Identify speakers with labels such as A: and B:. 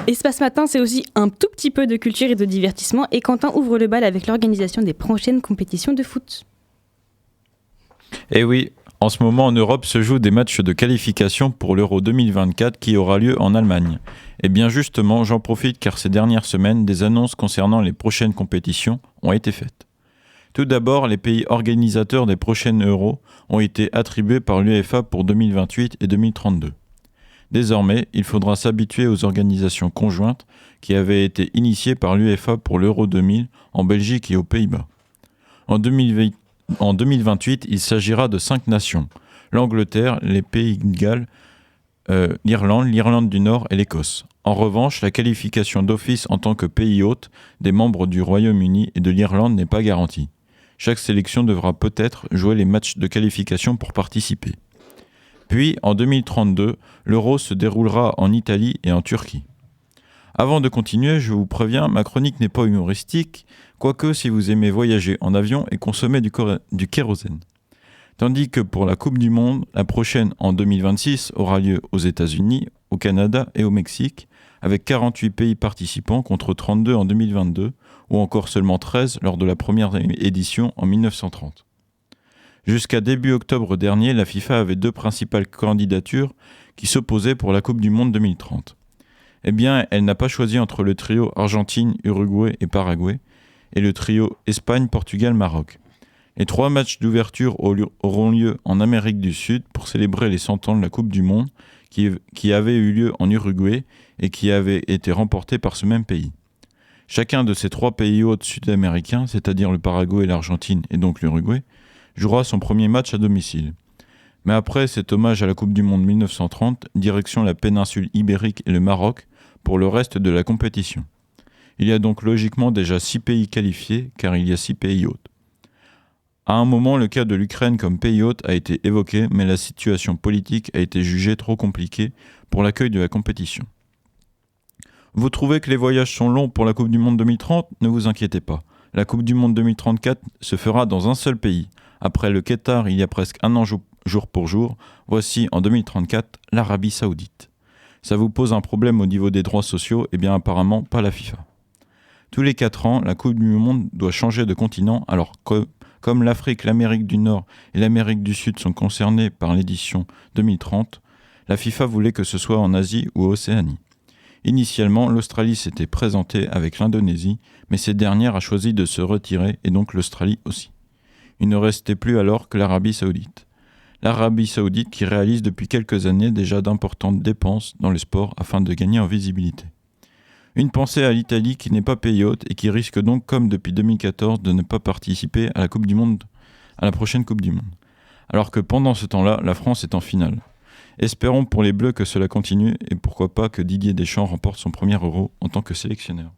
A: Espace Matin, c'est aussi un tout petit peu de culture et de divertissement. Et Quentin ouvre le bal avec l'organisation des prochaines compétitions de foot.
B: Eh oui, en ce moment en Europe se jouent des matchs de qualification pour l'Euro 2024 qui aura lieu en Allemagne. Et bien justement, j'en profite car ces dernières semaines, des annonces concernant les prochaines compétitions ont été faites. Tout d'abord, les pays organisateurs des prochaines Euros ont été attribués par l'UEFA pour 2028 et 2032. Désormais, il faudra s'habituer aux organisations conjointes qui avaient été initiées par l'UEFA pour l'Euro 2000 en Belgique et aux Pays-Bas. En 2028, il s'agira de 5 nations, l'Angleterre, les Pays de Galles, l'Irlande du Nord et l'Écosse. En revanche, la qualification d'office en tant que pays hôte des membres du Royaume-Uni et de l'Irlande n'est pas garantie. Chaque sélection devra peut-être jouer les matchs de qualification pour participer. Puis, en 2032, l'Euro se déroulera en Italie et en Turquie. Avant de continuer, je vous préviens, ma chronique n'est pas humoristique, quoique si vous aimez voyager en avion et consommer du kérosène. Tandis que pour la Coupe du Monde, la prochaine en 2026 aura lieu aux États-Unis, au Canada et au Mexique, avec 48 pays participants contre 32 en 2022, ou encore seulement 13 lors de la première édition en 1930. Jusqu'à début octobre dernier, la FIFA avait 2 principales candidatures qui s'opposaient pour la Coupe du Monde 2030. Eh bien, elle n'a pas choisi entre le trio Argentine, Uruguay et Paraguay et le trio Espagne, Portugal, Maroc. Les 3 matchs d'ouverture auront lieu en Amérique du Sud pour célébrer les 100 ans de la Coupe du Monde qui avait eu lieu en Uruguay et qui avait été remporté par ce même pays. Chacun de ces 3 pays hôtes sud-américains, c'est-à-dire le Paraguay, l'Argentine et donc l'Uruguay, jouera son premier match à domicile. Mais après cet hommage à la Coupe du Monde 1930, direction la péninsule ibérique et le Maroc pour le reste de la compétition. Il y a donc logiquement déjà 6 pays qualifiés car il y a 6 pays hôtes. À un moment, le cas de l'Ukraine comme pays hôte a été évoqué, mais la situation politique a été jugée trop compliquée pour l'accueil de la compétition. Vous trouvez que les voyages sont longs pour la Coupe du Monde 2030 ? Ne vous inquiétez pas. La Coupe du Monde 2034 se fera dans un seul pays. Après le Qatar, il y a presque un an jour pour jour. Voici en 2034 l'Arabie Saoudite. Ça vous pose un problème au niveau des droits sociaux ? Eh bien apparemment pas la FIFA. Tous les 4 ans, la Coupe du Monde doit changer de continent alors que comme l'Afrique, l'Amérique du Nord et l'Amérique du Sud sont concernés par l'édition 2030, la FIFA voulait que ce soit en Asie ou Océanie. Initialement, l'Australie s'était présentée avec l'Indonésie, mais cette dernière a choisi de se retirer et donc l'Australie aussi. Il ne restait plus alors que l'Arabie Saoudite. L'Arabie Saoudite qui réalise depuis quelques années déjà d'importantes dépenses dans le sport afin de gagner en visibilité. Une pensée à l'Italie qui n'est pas pays hôte et qui risque donc, comme depuis 2014, de ne pas participer à la prochaine Coupe du Monde. Alors que pendant ce temps-là, la France est en finale. Espérons pour les Bleus que cela continue et pourquoi pas que Didier Deschamps remporte son premier Euro en tant que sélectionneur.